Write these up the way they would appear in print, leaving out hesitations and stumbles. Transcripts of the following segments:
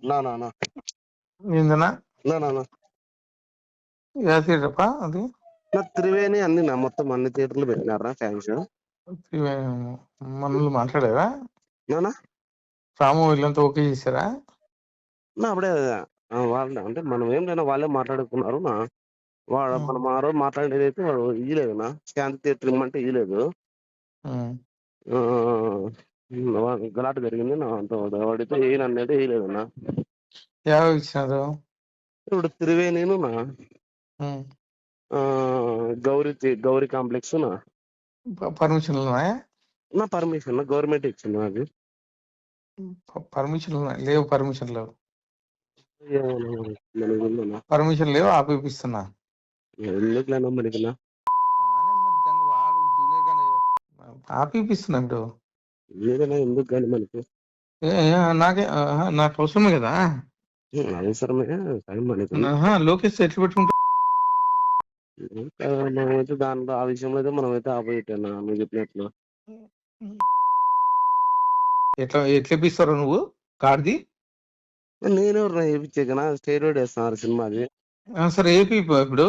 నా నా నా ఏందన్నా నా నా నా యా థియేటరప్ప అది నా త్రివేణి అన్ని నా మొత్తం అన్ని థియేటర్లు పెట్టినారా ఫ్యాన్స్ మనల్ని మాట్లాడారా నానా రాము వీళ్ళంతా ఓకే చేశారా? నా అప్పుడే వాళ్ళే అంటే మనం ఏం లేనా వాళ్ళే మాట్లాడుకున్నారు నా వాడు మనం ఆ రోజు మాట్లాడేది అయితే వాడు ఇయ్యలేదు నా శాంతి థియేటర్ ఇమ్మంటే ఇయ్యలేదు. గలాట జరిగింది నా అంత వాడితే ఏ అనేది వేయలేదు నా ఎవరు ఇచ్చినారు? ఇప్పుడు త్రివేణిను నా గౌరీ కాంప్లెక్స్ నా పర్మిషన్లు ఉన్నాయా? నా పర్మిషన్ గవర్నమెంట్ ఇచ్చింది నాకు. పర్మిషన్లు లేవు, పర్మిషన్ లేవు, మనకి పర్మిషన్ లేవు, ఆపిస్తున్నా. ఎందుకులేనా మనకి ఆపిస్తున్నా ఇప్పుడు లేదన్నా ఎందుకు కానీ మనకి నాకు అవసరమే కదా. అవసరమే కానీ మనకి లోకేష్ ఎట్లా పెట్టుకుంటా మనమైతే దాంట్లో ఆ విషయంలో అయితే మనమైతే ఆపోజిట్ అన్నా నువ్వు చెప్పినట్లు. ఎట్లా ఇప్పిస్తారో నువ్వు కార్ది? నేనెవరు చేయించాకనా స్టేరోయిడ్ వేస్తున్నారు సినిమాది. సరే ఏపీ ఇప్పుడు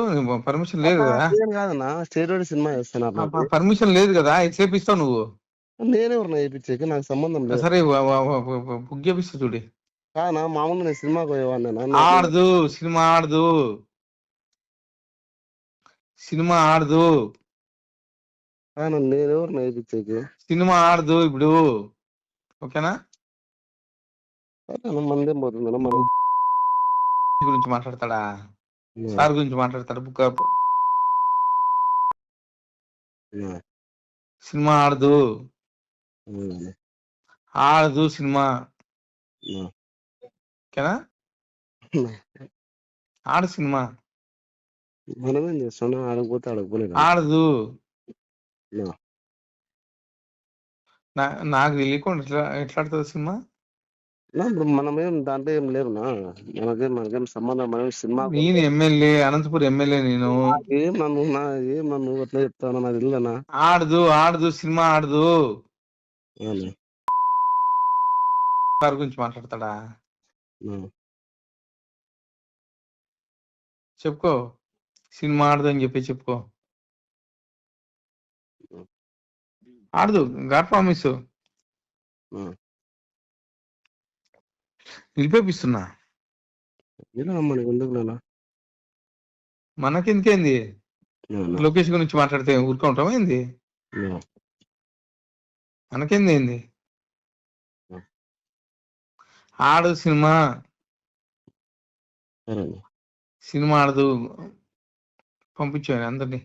పర్మిషన్ లేదు కదా. కాదన్నా స్టేరోయిడ్ సినిమా వేస్తున్నారు, పర్మిషన్ లేదు కదా, ఎట్లా ఇప్పిస్తావు నువ్వు? నేనెవరు వేయించాక నాకు సంబంధం లేదు. సరే బుక్ చేపిస్తా చూడి. కానా మామూలు నేను సినిమాకి పోయేవాడినా. ఆడదు సినిమా, ఆడదు సినిమా, ఆడదు నేనెవరు వేయించాక సినిమా, ఆడదు ఇప్పుడు. ఓకేనా? మందేం పోతుంది గురించి మాట్లాడతాడా, సార్ గురించి మాట్లాడతాడు. బుక్ సినిమా ఆడదు, ఆడదు సినిమా. ఓకేనా? ఆడు సినిమా మనమేం చేస్తాం, ఆడకపోతే ఆడకపోలేదు. ఆడదు. నాకు తెలియకుండా ఎట్లా ఆడుతుంది సినిమా? ఇప్పుడు మనమేం దాంట్లో ఏం లేవునా, మనకేం సంబంధం. మనం సినిమా నేను ఎమ్మెల్యే, అనంతపురం ఎమ్మెల్యే. నేను ఏం నన్ను అట్లా చెప్తాను, నాకు తెలియదనా. ఆడదు, ఆడదు సినిమా, ఆడదు. సార్ గురించి మాట్లాడతాడా? చెప్పుకో, సినిమా ఆడదు అని చెప్పి చెప్పుకో. ఆడదు, గాడ్ ప్రామిస్ నిలిపేపిస్తున్నా. మనకెందుకేంది, లోకేష్ గురించి మాట్లాడితే ఊరుకుంటాం ఏంది? మనకేంది ఏంది? ఆడు సినిమా, సినిమా ఆడదు. పంపించాను అందరినీ.